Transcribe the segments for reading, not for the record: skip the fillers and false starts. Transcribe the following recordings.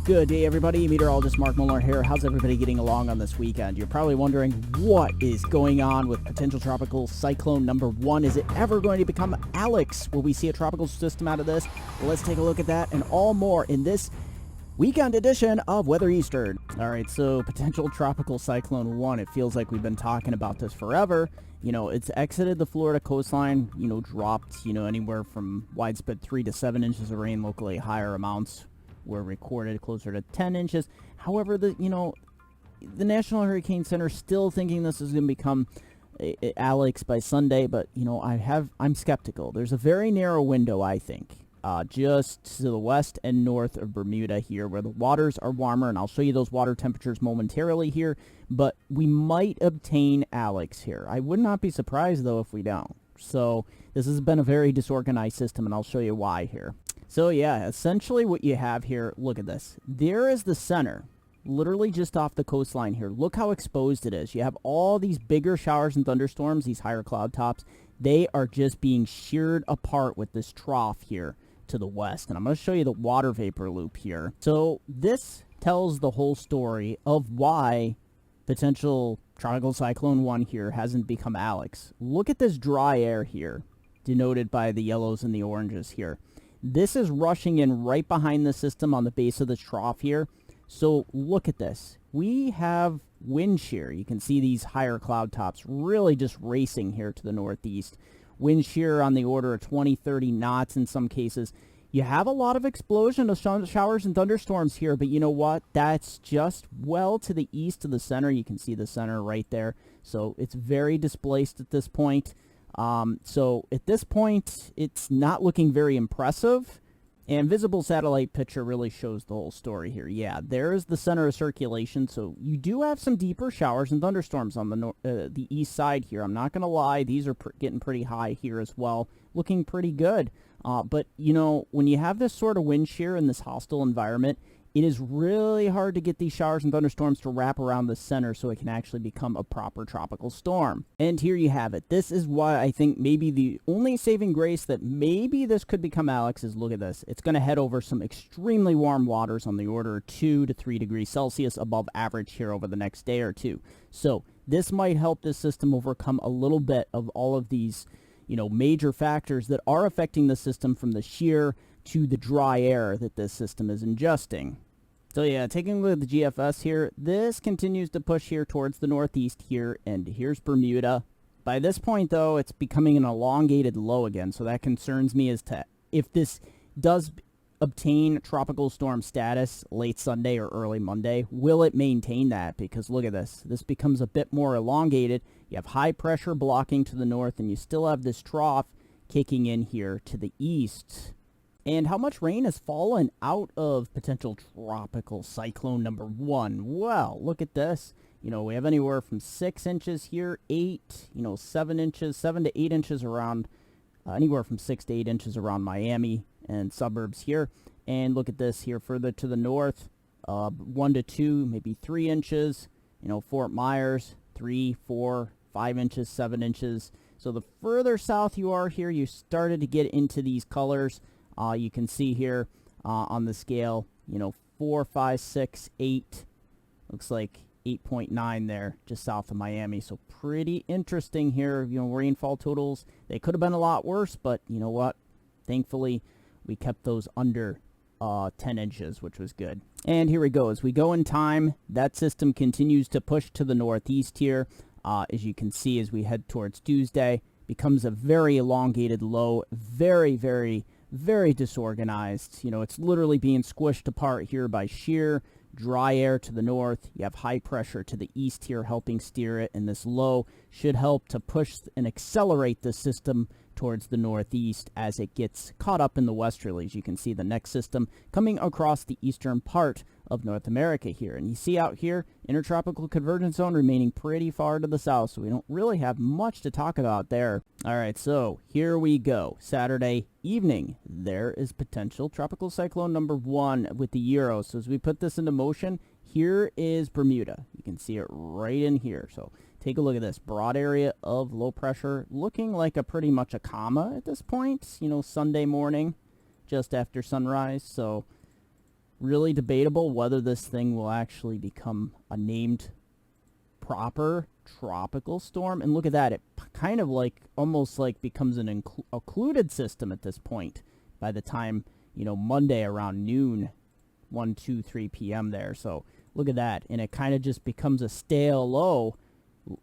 Good day, everybody. Meteorologist Mark Muller here. How's everybody getting along on this weekend? You're probably wondering what is going on with potential tropical cyclone number 1. Is it ever going to become Alex? Will we see a tropical system out of this? Well, let's take a look at that and all more in this weekend edition of Weather Eastern. All right, so potential tropical cyclone 1. It feels like we've been talking about this forever. You know, it's exited the Florida coastline, dropped, anywhere from widespread 3 to 7 inches of rain. Locally, higher amounts were recorded, closer to 10 inches. However, the National Hurricane Center still thinking this is going to become Alex by Sunday, but I'm skeptical. There's a very narrow window, I think, just to the west and north of Bermuda here, where the waters are warmer, and I'll show you those water temperatures momentarily here. But we might obtain Alex here. I would not be surprised though if we don't. So this has been a very disorganized system, and I'll show you why here. So yeah, essentially what you have here, look at this. There is the center, literally just off the coastline here. Look how exposed it is. You have all these bigger showers and thunderstorms, these higher cloud tops. They are just being sheared apart with this trough here to the west. And I'm going to show you the water vapor loop here. So this tells the whole story of why potential tropical cyclone 1 here hasn't become Alex. Look at this dry air here, denoted by the yellows and the oranges here. This is rushing in right behind the system on the base of the trough here. So look at this. We have wind shear. You can see these higher cloud tops really just racing here to the northeast. Wind shear on the order of 20, 30 knots in some cases. You have a lot of explosion of showers and thunderstorms here, but you know what? That's just well to the east of the center. You can see the center right there. So it's very displaced at this point. So at this point, it's not looking very impressive, and visible satellite picture really shows the whole story here. Yeah, there is the center of circulation, so you do have some deeper showers and thunderstorms on the east side here. I'm not going to lie, these are getting pretty high here as well, looking pretty good. But, when you have this sort of wind shear in this hostile environment, it is really hard to get these showers and thunderstorms to wrap around the center so it can actually become a proper tropical storm. And here you have it. This is why I think maybe the only saving grace that maybe this could become Alex is, look at this. It's going to head over some extremely warm waters on the order of 2 to 3 degrees Celsius above average here over the next day or two. So this might help this system overcome a little bit of all of these, major factors that are affecting the system, from the shear to the dry air that this system is ingesting. So yeah, taking a look at the GFS here, this continues to push here towards the northeast here, and here's Bermuda. By this point, though, it's becoming an elongated low again, so that concerns me as to if this does obtain tropical storm status late Sunday or early Monday, will it maintain that? Because look at this. This becomes a bit more elongated. You have high pressure blocking to the north, and you still have this trough kicking in here to the east. And how much rain has fallen out of potential tropical cyclone number 1? Well, look at this. We have anywhere from 6 inches here, 8, 7 inches, 7 to 8 inches around, anywhere from 6 to 8 inches around Miami and suburbs here. And look at this here further to the north, 1 to 2, maybe 3 inches. Fort Myers, 3, 4, 5 inches, 7 inches. So the further south you are here, you started to get into these colors. You can see here on the scale, 4, 5, 6, 8. Looks like 8.9 there, just south of Miami. So pretty interesting here. Rainfall totals, they could have been a lot worse, but you know what? Thankfully, we kept those under 10 inches, which was good. And here we go. As we go in time, that system continues to push to the northeast here. As you can see, as we head towards Tuesday, becomes a very elongated low, very, very, very disorganized. It's literally being squished apart here by sheer dry air to the north. You have high pressure to the east here helping steer it, and this low should help to push and accelerate the system towards the northeast as it gets caught up in the westerlies. You can see the next system coming across the eastern part of North America here. And you see out here, intertropical convergence zone remaining pretty far to the south, so we don't really have much to talk about there. All right, so here we go. Saturday evening, there is potential tropical cyclone number 1 with the Euro. So as we put this into motion, here is Bermuda. You can see it right in here. So take a look at this broad area of low pressure, looking like pretty much a comma at this point, Sunday morning, just after sunrise. So Really debatable whether this thing will actually become a named proper tropical storm. And look at that, it kind of like almost like becomes an occluded system at this point by the time, you know, Monday around noon, 1, 2, 3 p.m. there. So look at that, and it kind of just becomes a stale low,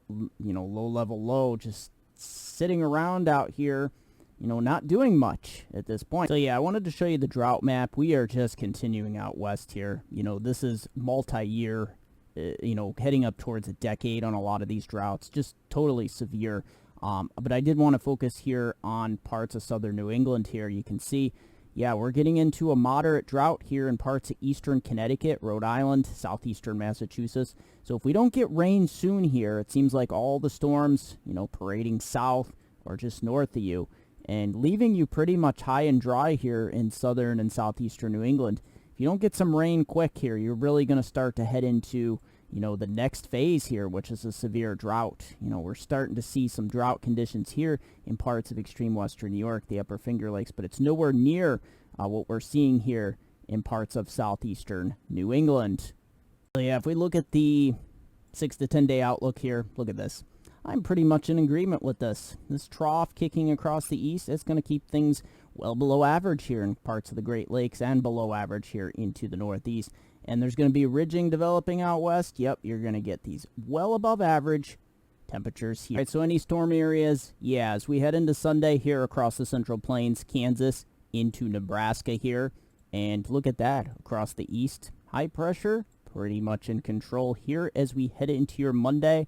you know, low level low, just sitting around out here, you know, not doing much at this point. So yeah, I wanted to show you the drought map. We are just continuing out west here. You know, this is multi-year, you know, heading up towards a decade on a lot of these droughts, just totally severe. But I did want to focus here on parts of southern New England here. You can see, yeah, we're getting into a moderate drought here in parts of eastern Connecticut, Rhode Island, southeastern Massachusetts. So if we don't get rain soon here, it seems like all the storms, you know, parading south or just north of you and leaving you pretty much high and dry here in southern and southeastern New England. If you don't get some rain quick here, you're really going to start to head into, you know, the next phase here, which is a severe drought. You know, we're starting to see some drought conditions here in parts of extreme western New York, the Upper Finger Lakes, but it's nowhere near what we're seeing here in parts of southeastern New England. So yeah, if we look at the 6 to 10 day outlook here, look at this. I'm pretty much in agreement with this. This trough kicking across the east, it's going to keep things well below average here in parts of the Great Lakes and below average here into the northeast. And there's going to be ridging developing out west. Yep, you're going to get these well above average temperatures here. All right, so any storm areas? Yeah, as we head into Sunday here across the Central Plains, Kansas, into Nebraska here. And look at that, across the east, high pressure, pretty much in control here as we head into your Monday.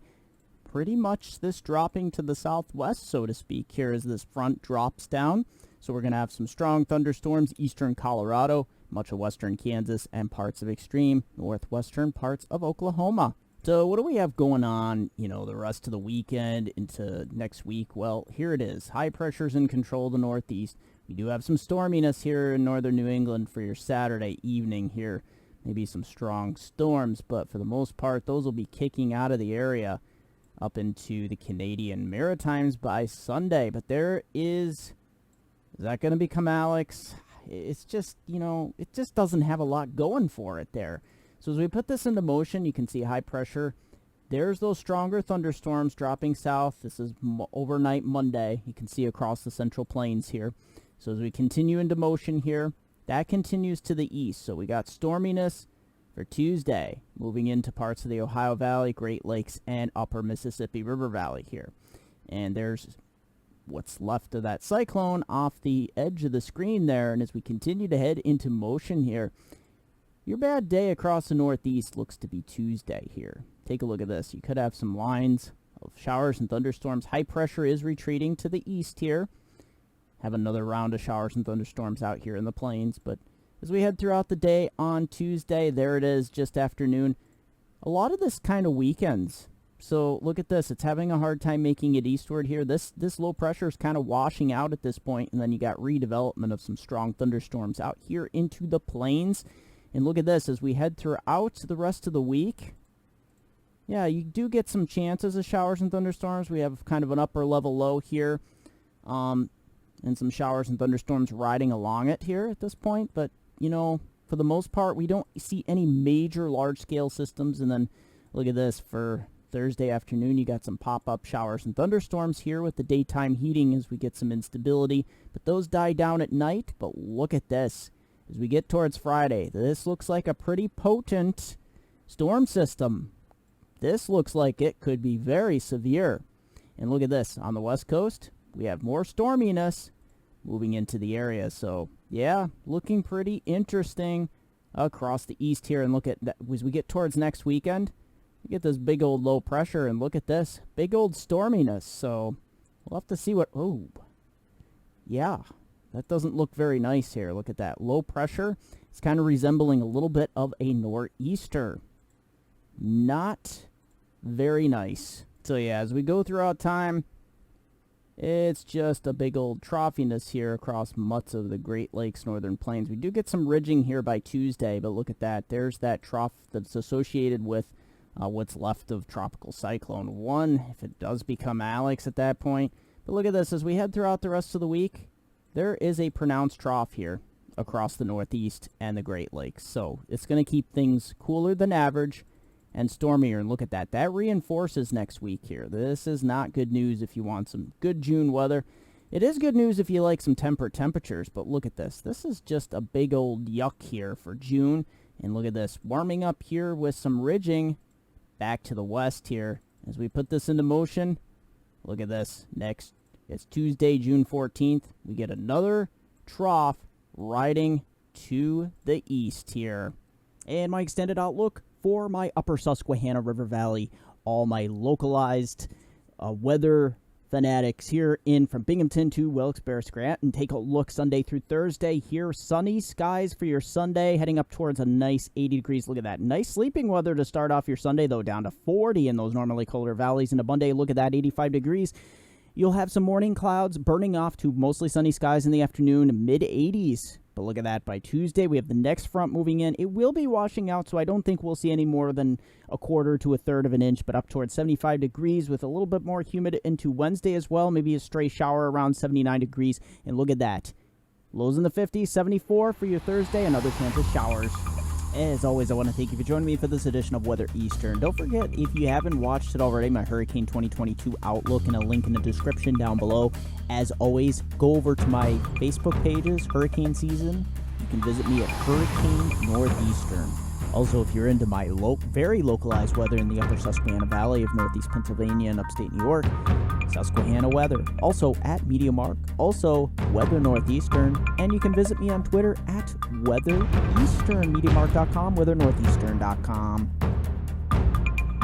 Pretty much this dropping to the southwest, so to speak, here as this front drops down. So we're going to have some strong thunderstorms, eastern Colorado, much of western Kansas, and parts of extreme northwestern parts of Oklahoma. So what do we have going on, you know, the rest of the weekend into next week? Well, here it is. High pressure's in control of the northeast. We do have some storminess here in northern New England for your Saturday evening here. Maybe some strong storms, but for the most part, those will be kicking out of the area up into the Canadian Maritimes by Sunday. But there is that going to become Alex? It's just, you know, it just doesn't have a lot going for it there. So as we put this into motion, you can see high pressure. There's those stronger thunderstorms dropping south. This is overnight Monday. You can see across the Central Plains here. So as we continue into motion here, that continues to the east. So we got storminess for Tuesday, moving into parts of the Ohio Valley, Great Lakes, and upper Mississippi River Valley here. And there's what's left of that cyclone off the edge of the screen there. And as we continue to head into motion here, your bad day across the northeast looks to be Tuesday here. Take a look at this. You could have some lines of showers and thunderstorms. High pressure is retreating to the east here. Have another round of showers and thunderstorms out here in the plains, but as we head throughout the day on Tuesday, there it is, just afternoon. A lot of this kind of weekends. So look at this. It's having a hard time making it eastward here. This low pressure is kind of washing out at this point, and then you got redevelopment of some strong thunderstorms out here into the plains. And look at this. As we head throughout the rest of the week, yeah, you do get some chances of showers and thunderstorms. We have kind of an upper level low here, and some showers and thunderstorms riding along it here at this point. But you know, for the most part, we don't see any major large-scale systems. And then look at this. For Thursday afternoon, you got some pop-up showers and thunderstorms here with the daytime heating as we get some instability. But those die down at night. But look at this. As we get towards Friday, this looks like a pretty potent storm system. This looks like it could be very severe. And look at this. On the west coast, we have more storminess moving into the area. So yeah, looking pretty interesting across the east here. And look at that as we get towards next weekend, we get this big old low pressure, and look at this big old storminess. So we'll have to see what, oh yeah, that doesn't look very nice here. Look at that low pressure. It's kind of resembling a little bit of a nor'easter. Not very nice. So yeah, as we go throughout time, it's just a big old troughiness here across much of the Great Lakes, Northern Plains. We do get some ridging here by Tuesday, but look at that. There's that trough that's associated with what's left of Tropical Cyclone 1, if it does become Alex at that point. But look at this. As we head throughout the rest of the week, there is a pronounced trough here. across the Northeast and the Great Lakes. So it's going to keep things cooler than average and stormier. And look at that. That reinforces next week here. This is not good news if you want some good June weather. It is good news if you like some temperate temperatures, but look at this. This is just a big old yuck here for June. And look at this, warming up here with some ridging back to the west here. As we put this into motion, look at this. Next, it's Tuesday, June 14th. We get another trough riding to the east here. And my extended outlook for my upper Susquehanna River Valley. All my localized weather fanatics here in from Binghamton to Wilkes-Barre, Scranton. Take a look Sunday through Thursday here. Sunny skies for your Sunday, heading up towards a nice 80 degrees. Look at that. Nice sleeping weather to start off your Sunday, though, down to 40 in those normally colder valleys. And a Monday, look at that, 85 degrees. You'll have some morning clouds burning off to mostly sunny skies in the afternoon, mid-80s. But look at that. By Tuesday, we have the next front moving in. It will be washing out, so I don't think we'll see any more than a quarter to a third of an inch, but up towards 75 degrees with a little bit more humid into Wednesday as well. Maybe a stray shower around 79 degrees. And look at that. Lows in the 50s, 74 for your Thursday, another chance of showers. As always, I want to thank you for joining me for this edition of Weather Eastern. Don't forget, if you haven't watched it already, my Hurricane 2022 Outlook and a link in the description down below. As always, go over to my Facebook pages, Hurricane Season. You can visit me at Hurricane Northeastern. Also, if you're into my very localized weather in the upper Susquehanna Valley of northeast Pennsylvania and upstate New York, Susquehanna Weather. Also at MediaMark. Also Weather Northeastern. And you can visit me on Twitter at Weather Eastern. MediaMark.com, WeatherNortheastern.com.